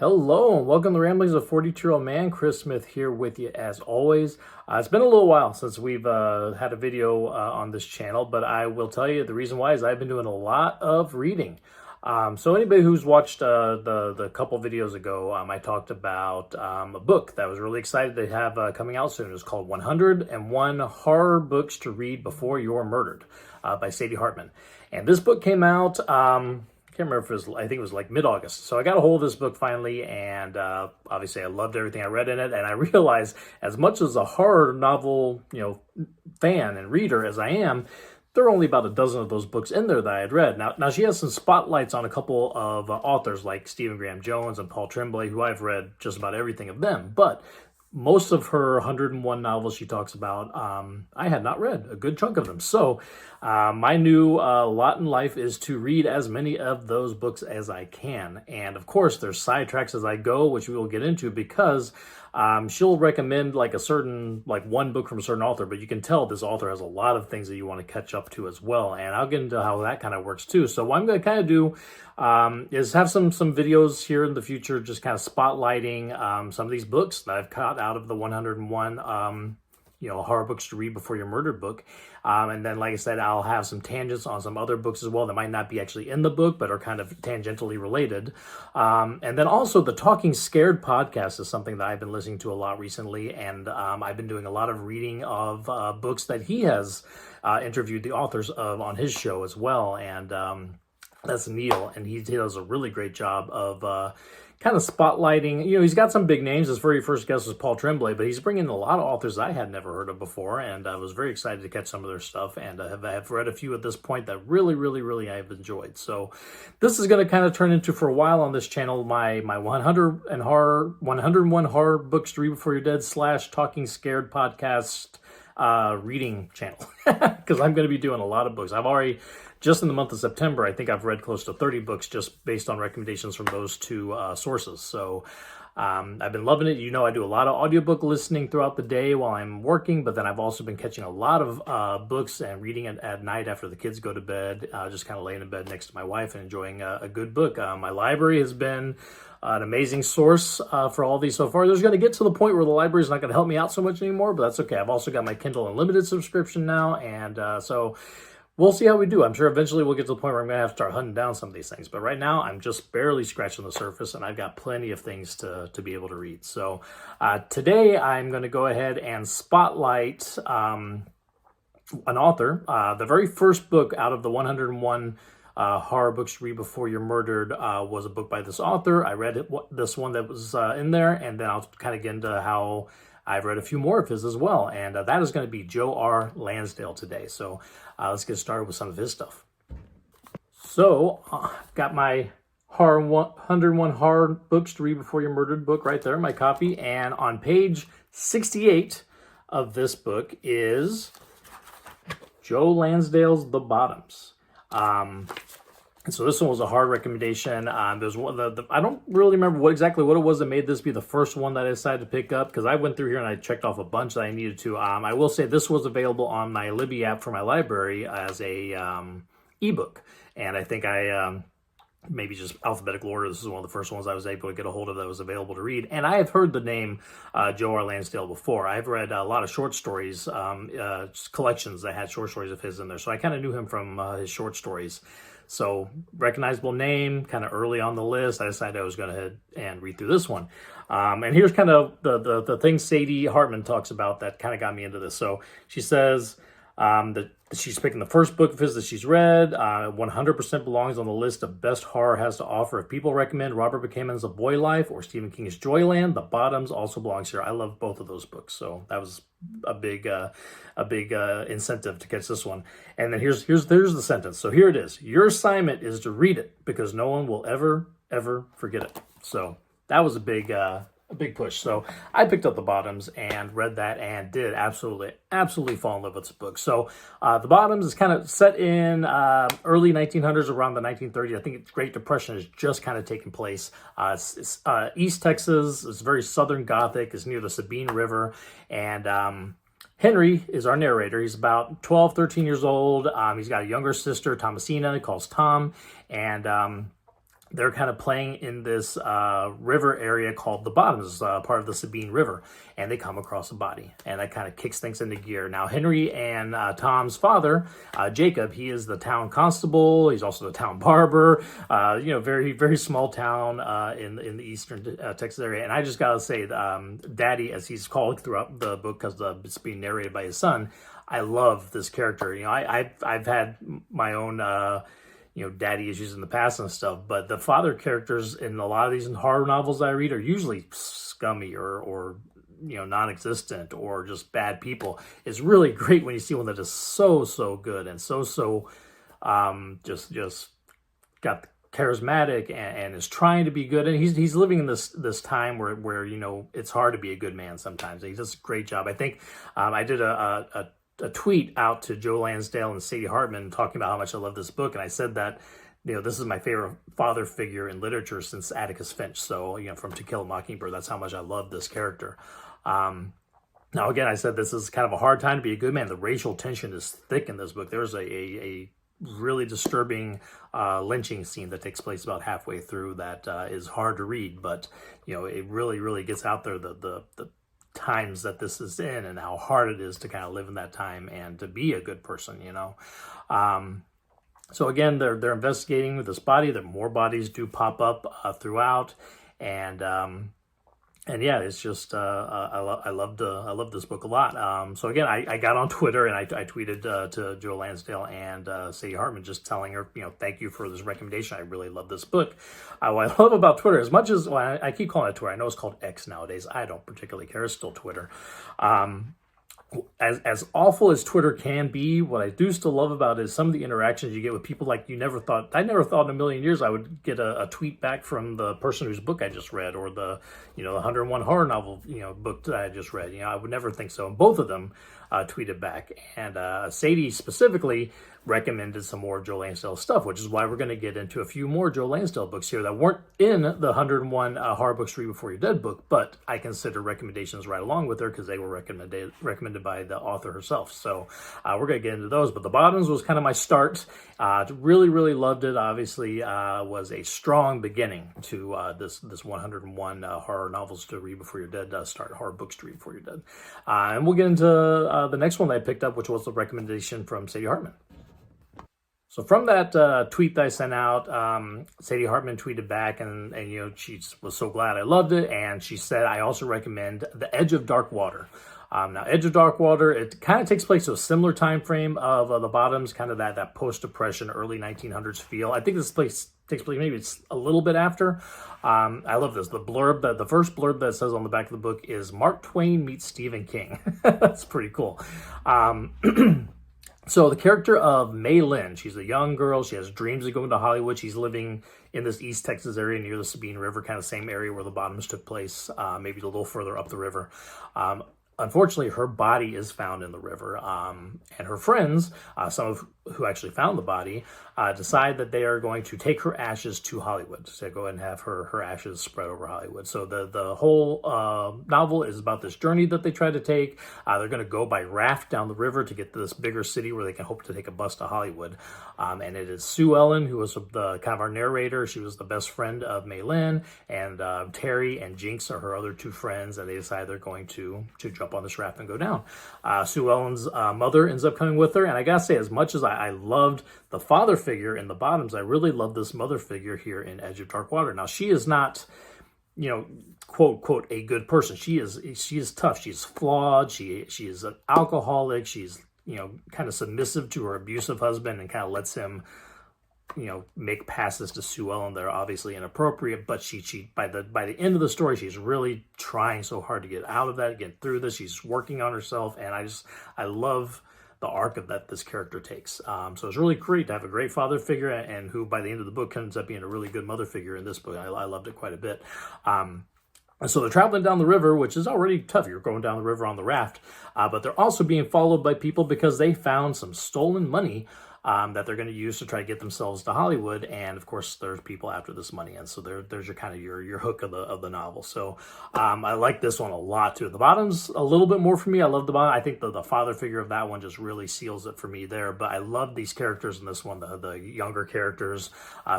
Hello and welcome to Ramblings of a 42-Year-Old Man. Chris Smith here with you as always. It's been a little while since we've had a video on this channel, but I will tell you the reason why is I've been doing a lot of reading. So anybody who's watched the couple videos ago, I talked about a book that I was really excited to have coming out soon. It's called 101 Horror Books to Read Before You're Murdered by Sadie Hartmann. And this book came out... I can't remember if it was, I think it was like mid-August. So I got a hold of this book finally, and obviously I loved everything I read in it. And I realized, as much as a horror novel, fan and reader as I am, there are only about a dozen of those books in there that I had read. Now she has some spotlights on a couple of authors like Stephen Graham Jones and Paul Tremblay, who I've read just about everything of them. But most of her 101 novels she talks about, I had not read a good chunk of them. So my new lot in life is to read as many of those books as I can. And of course, there's sidetracks as I go, which we will get into because she'll recommend like one book from a certain author, but you can tell this author has a lot of things that you want to catch up to as well. And I'll get into how that kind of works too. So what I'm going to kind of do is have some videos here in the future, just kind of spotlighting some of these books that I've caught out of the 101 horror books to read before you're murdered book. And then, like I said, I'll have some tangents on some other books as well that might not be actually in the book, but are kind of tangentially related. And then also the Talking Scared podcast is something that I've been listening to a lot recently. And I've been doing a lot of reading of books that he has interviewed the authors of on his show as well. And that's Neil, and he does a really great job of kind of spotlighting. He's got some big names. His very first guest was Paul Tremblay, but he's bringing in a lot of authors I had never heard of before, and I was very excited to catch some of their stuff, and I have read a few at this point that really I've enjoyed. So this is going to kind of turn into, for a while on this channel, my 101 horror books to read before you're dead / Talking Scared podcast reading channel, because I'm going to be doing a lot of books. I've already, just in the month of September, I think I've read close to 30 books just based on recommendations from those two sources. So I've been loving it. I do a lot of audiobook listening throughout the day while I'm working, but then I've also been catching a lot of books and reading it at night after the kids go to bed, just kind of laying in bed next to my wife and enjoying a good book. My library has been an amazing source for all these so far. There's going to get to the point where the library is not going to help me out so much anymore, but that's okay. I've also got my Kindle Unlimited subscription now, and so we'll see how we do. I'm sure eventually we'll get to the point where I'm going to have to start hunting down some of these things. But right now, I'm just barely scratching the surface, and I've got plenty of things to be able to read. So today, I'm going to go ahead and spotlight an author. The very first book out of the 101 horror books to read before you're murdered was a book by this author. I read this one that was in there, and then I'll kind of get into how I've read a few more of his as well, and that is going to be Joe R. Lansdale today. So let's get started with some of his stuff. So I've got my 101 horror books to read before you're murdered book right there, my copy, and on page 68 of this book is Joe Lansdale's The Bottoms. And so this one was a hard recommendation. There's one, I don't really remember exactly what it was that made this be the first one that I decided to pick up, because I went through here and I checked off a bunch that I needed to. I will say this was available on my Libby app for my library as a ebook, and I think I maybe just alphabetical order. This is one of the first ones I was able to get a hold of that was available to read. And I have heard the name Joe R. Lansdale before. I've read a lot of short stories, collections that had short stories of his in there, so I kind of knew him from his short stories. So recognizable name, kind of early on the list. I decided I was going to head and read through this one. And here's kind of the things Sadie Hartmann talks about that kind of got me into this. So she says that she's picking the first book of his that she's read. 100% belongs on the list of best horror has to offer. If people recommend Robert Buchanan's A Boy Life or Stephen King's Joyland, The Bottoms also belongs here. I love both of those books, so that was a big incentive to catch this one. And then here's the sentence. So here it is. Your assignment is to read it because no one will ever forget it. So that was a big push. So I picked up The Bottoms and read that and did absolutely fall in love with this book. So The Bottoms is kind of set in early 1900s, around the 1930s. I think the Great Depression has just kind of taken place. It's East Texas. It's very Southern Gothic. It's near the Sabine River. And Henry is our narrator. He's about 12, 13 years old. He's got a younger sister, Thomasina, he calls Tom. And they're kind of playing in this river area called the Bottoms, part of the Sabine River, and they come across a body, and that kind of kicks things into gear. Now, Henry and Tom's father, Jacob, he is the town constable. He's also the town barber. Very, very small town in the eastern Texas area. And I just gotta say, Daddy, as he's called throughout the book, because it's being narrated by his son, I love this character. I've had my own daddy issues in the past and stuff, but the father characters in a lot of these horror novels I read are usually scummy or non-existent or just bad people. It's really great when you see one that is so good and just got charismatic and is trying to be good, and he's living in this time where it's hard to be a good man sometimes. He does a great job. I think I did a tweet out to Joe Lansdale and Sadie Hartmann talking about how much I love this book, and I said that this is my favorite father figure in literature since Atticus Finch. So from To Kill a Mockingbird, that's how much I love this character. Now again, I said this is kind of a hard time to be a good man. The racial tension is thick in this book. There's a really disturbing lynching scene that takes place about halfway through that is hard to read, but it really gets out there the times that this is in and how hard it is to kind of live in that time and to be a good person. So again, they're investigating with this body. That more bodies do pop up throughout, and yeah, it's just I love this book a lot. So again, I got on Twitter and I tweeted to Joe Lansdale and Sadie Hartmann, just telling her, thank you for this recommendation. I really love this book. What I love about Twitter, as much as I keep calling it Twitter, I know it's called X nowadays. I don't particularly care. It's still Twitter. As awful as Twitter can be, what I do still love about it is some of the interactions you get with people like I never thought in a million years I would get a tweet back from the person whose book I just read, or the 101 horror novel book that I just read. I would never think so. And both of them tweeted back, and Sadie specifically recommended some more Joe Lansdale stuff, which is why we're going to get into a few more Joe Lansdale books here that weren't in the 101 Horror Books Read Before You're Dead book, but I consider recommendations right along with her because they were recommended by the author herself. So we're going to get into those, but The Bottoms was kind of my start. Really loved it. Obviously was a strong beginning to this 101 horror novels to read before you're dead, horror books to read before you're dead. And we'll get into the next one that I picked up, which was the recommendation from Sadie Hartmann. So from that tweet that I sent out, Sadie Hartmann tweeted back, and she was so glad I loved it, and she said, I also recommend The Edge of Dark Water. Now, Edge of Dark Water, it kind of takes place to a similar time frame of The Bottoms, kind of that post-Depression, early 1900s feel. I think this takes place maybe it's a little bit after. I love this. The first blurb that says on the back of the book is Mark Twain meets Stephen King. That's pretty cool. So the character of May Lynn, she's a young girl. She has dreams of going to Hollywood. She's living in this East Texas area near the Sabine River, kind of same area where The Bottoms took place, maybe a little further up the river. Unfortunately, her body is found in the river, and her friends, some of who actually found the body, decide that they are going to take her ashes to Hollywood. So go ahead and have her ashes spread over Hollywood. So the whole novel is about this journey that they try to take. They're going to go by raft down the river to get to this bigger city where they can hope to take a bus to Hollywood. And it is Sue Ellen, who was the kind of our narrator. She was the best friend of May Lynn, and Terry and Jinx are her other two friends, and they decide they're going to jump on this raft and go down. Sue Ellen's mother ends up coming with her, and I gotta say, as much as I loved the father figure in The Bottoms, I really love this mother figure here in Edge of Dark Water. Now, she is not, quote, a good person. She is tough. She's flawed. She is an alcoholic. She's, kind of submissive to her abusive husband and kind of lets him, make passes to Sue Ellen that are obviously inappropriate. But she by the end of the story, she's really trying so hard to get out of that, get through this. She's working on herself, and I love the arc of that this character takes. So it's really great to have a great father figure, and who by the end of the book ends up being a really good mother figure in this book. I loved it quite a bit. So they're traveling down the river, which is already tough. You're going down the river on the raft, but they're also being followed by people because they found some stolen money that they're going to use to try to get themselves to Hollywood. And of course, there's people after this money, and so there's your kind of your hook of the novel. So I like this one a lot too. The bottom's a little bit more for me. I love the bottom. I think the father figure of that one just really seals it for me there. But I love these characters in this one, the younger characters,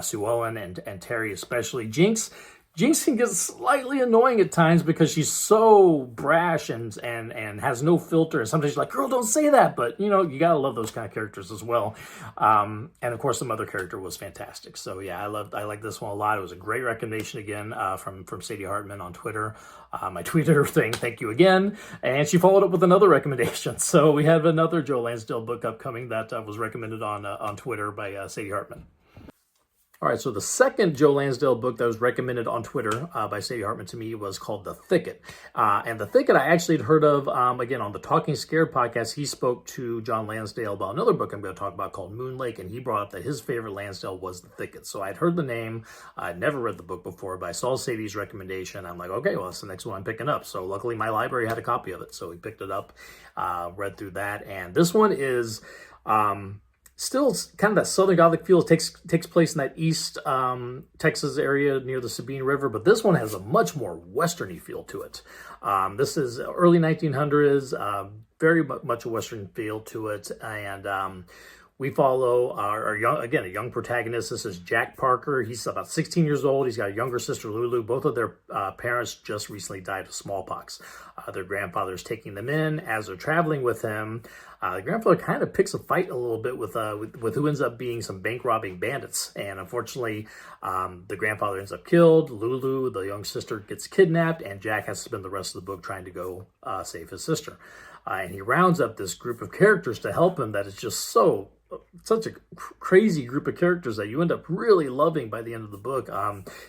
Sue Ellen and Terry especially. Jinx can get slightly annoying at times because she's so brash and has no filter. And sometimes she's like, girl, don't say that. But, you know, you got to love those kind of characters as well. And, of course, the mother character was fantastic. So, yeah, I like this one a lot. It was a great recommendation again from Sadie Hartmann on Twitter. I tweeted her saying thank you again. And she followed up with another recommendation. So we have another Joe Lansdale book upcoming that was recommended on Twitter by Sadie Hartmann. All right, so the second Joe Lansdale book that was recommended on Twitter by Sadie Hartmann to me was called The Thicket. And The Thicket I actually had heard of, again, on the Talking Scared podcast. He spoke to John Lansdale about another book I'm going to talk about called Moon Lake, and he brought up that his favorite Lansdale was The Thicket. So I'd heard the name. I'd never read the book before, but I saw Sadie's recommendation. I'm like, okay, well, that's the next one I'm picking up. So luckily my library had a copy of it, so we picked it up, read through that. And this one is... still kind of that Southern Gothic feel. It takes place in that East Texas area near the Sabine River, but this one has a much more Westerny feel to it. This is early 1900s, very much a Western feel to it, and we follow a young protagonist. This is Jack Parker. He's about 16 years old. He's got a younger sister, Lulu. Both of their parents just recently died of smallpox. Their grandfather is taking them in. As they're traveling with him, the grandfather kind of picks a fight a little bit with who ends up being some bank robbing bandits. And unfortunately, the grandfather ends up killed. Lulu, the young sister, gets kidnapped, and Jack has to spend the rest of the book trying to go save his sister. And he rounds up this group of characters to help him that is just such a crazy group of characters that you end up really loving by the end of the book,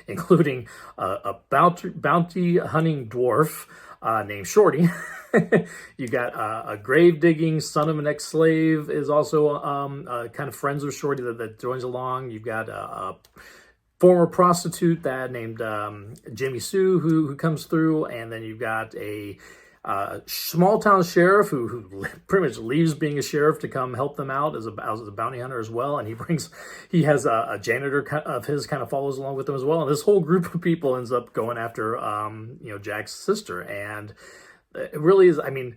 including a bounty hunting dwarf named Shorty. You got a grave digging son of an ex-slave is also kind of friends with Shorty that joins along. You've got a former prostitute that named Jimmy Sue who comes through, and then you've got a small town sheriff who pretty much leaves being a sheriff to come help them out as a bounty hunter as well, and he has a janitor of his kind of follows along with him as well, and this whole group of people ends up going after Jack's sister, and it really is. I mean,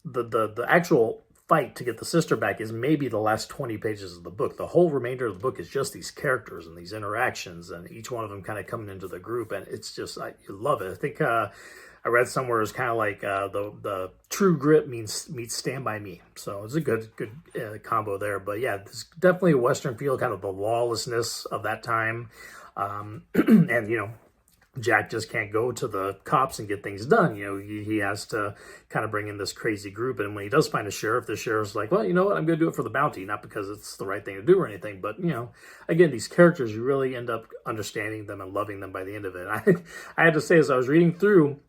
the actual fight to get the sister back is maybe the last 20 pages of the book. The whole remainder of the book is just these characters and these interactions, and each one of them kind of coming into the group, and it's just you love it. I think I read somewhere it's kind of like the True Grit meets Stand By Me. So it's a good combo there. But yeah, there's definitely a Western feel, kind of the lawlessness of that time. And, Jack just can't go to the cops and get things done. He has to kind of bring in this crazy group. And when he does find a sheriff, the sheriff's like, well, you know what? I'm going to do it for the bounty, not because it's the right thing to do or anything. But, again, these characters, you really end up understanding them and loving them by the end of it. I had to say, as I was reading through,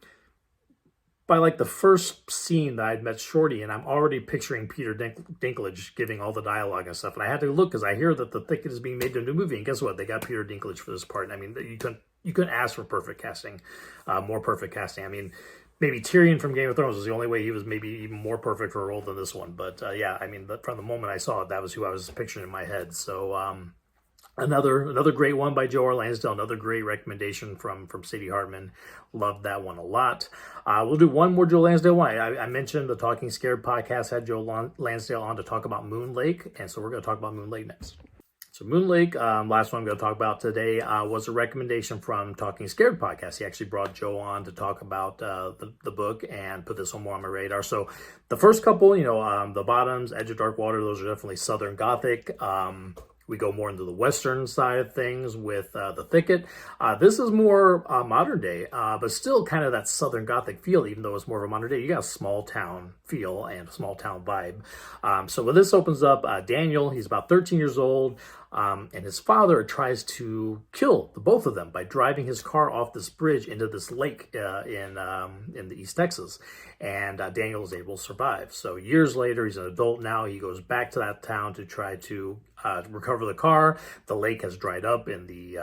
by like the first scene that I'd met Shorty, and I'm already picturing Peter Dinklage giving all the dialogue and stuff. And I had to look because I hear that The Thicket is being made into a new movie. And guess what? They got Peter Dinklage for this part. I mean, you couldn't ask for perfect casting, more perfect casting. I mean, maybe Tyrion from Game of Thrones was the only way he was maybe even more perfect for a role than this one. But yeah, I mean, from the moment I saw it, that was who I was picturing in my head. So another great one by Joe Lansdale, another great recommendation from Sadie Hartmann. Loved that one a lot. We'll do one more Joe Lansdale one. I mentioned the Talking Scared podcast had Joe Lansdale on to talk about Moon Lake, and so we're going to talk about Moon Lake next. So Moon Lake, last one I'm going to talk about today, was a recommendation from Talking Scared podcast. He actually brought Joe on to talk about the book and put this one more on my radar. So the first couple, the bottoms, Edge of Dark Water, those are definitely Southern Gothic. We go more into the Western side of things with The Thicket. This is more modern day, but still kind of that Southern Gothic feel, even though it's more of a modern day. You got a small town feel and a small town vibe. So when this opens up, Daniel, he's about 13 years old, and his father tries to kill the both of them by driving his car off this bridge into this lake in the East Texas. And Daniel is able to survive. So years later, he's an adult now. He goes back to that town to try to recover the car. The lake has dried up in the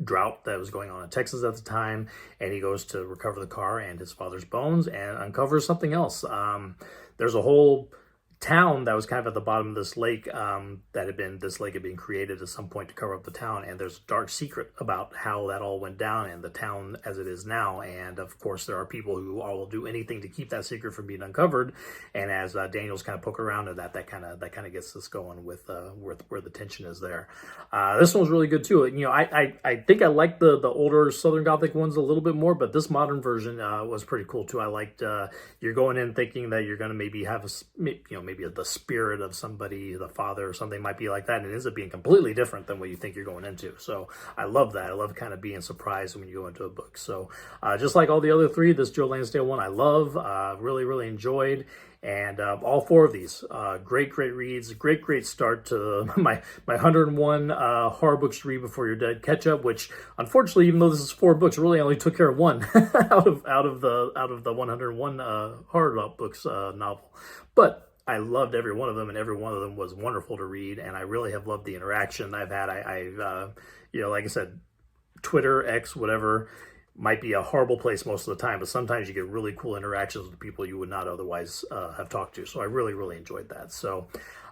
drought that was going on in Texas at the time, and he goes to recover the car and his father's bones and uncovers something else. There's a whole town that was kind of at the bottom of this lake, this lake had been created at some point to cover up the town, and there's a dark secret about how that all went down and the town as it is now. And of course there are people who will do anything to keep that secret from being uncovered, and as Daniel's kind of poke around at that kind of gets us going with where the tension is there. This one was really good too. You know, I think I like the older Southern Gothic ones a little bit more, but this modern version was pretty cool too. I liked you're going in thinking that you're going to maybe have maybe the spirit of somebody, the father or something might be like that, and it ends up being completely different than what you think you're going into. So I love that. I love kind of being surprised when you go into a book. So just like all the other three, this Joe Lansdale one I love, really enjoyed. And all four of these, great reads, great start to my 101 horror books to read before you're dead catch up. Which, unfortunately, even though this is 4 books, really only took care of one out of the 101 horror books novel. But I loved every one of them, and every one of them was wonderful to read. And I really have loved the interaction I've had. Like I said, Twitter, X, whatever, might be a horrible place most of the time, but sometimes you get really cool interactions with people you would not otherwise have talked to. So I really enjoyed that. So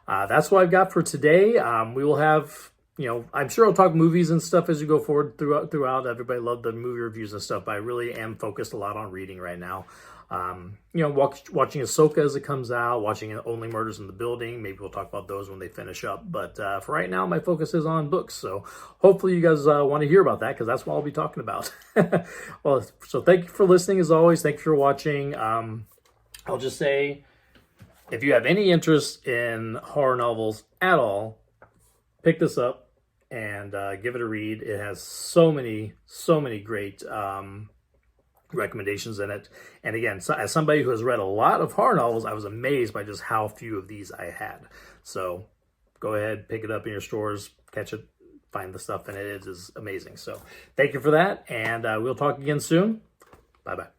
that's what I've got for today. We will have, I'm sure I'll talk movies and stuff as you go forward throughout. Everybody loved the movie reviews and stuff, but I really am focused a lot on reading right now. Watching Ahsoka as it comes out, watching Only Murders in the Building. Maybe we'll talk about those when they finish up. But for right now, my focus is on books. So hopefully you guys want to hear about that, because that's what I'll be talking about. Well, so thank you for listening as always. Thank you for watching. I'll just say, if you have any interest in horror novels at all, pick this up and give it a read. It has so many great recommendations in it. And again, as somebody who has read a lot of horror novels, I was amazed by just how few of these I had. So go ahead, pick it up in your stores, catch it, find the stuff in it. It is amazing. So thank you for that, and we'll talk again soon. Bye-bye.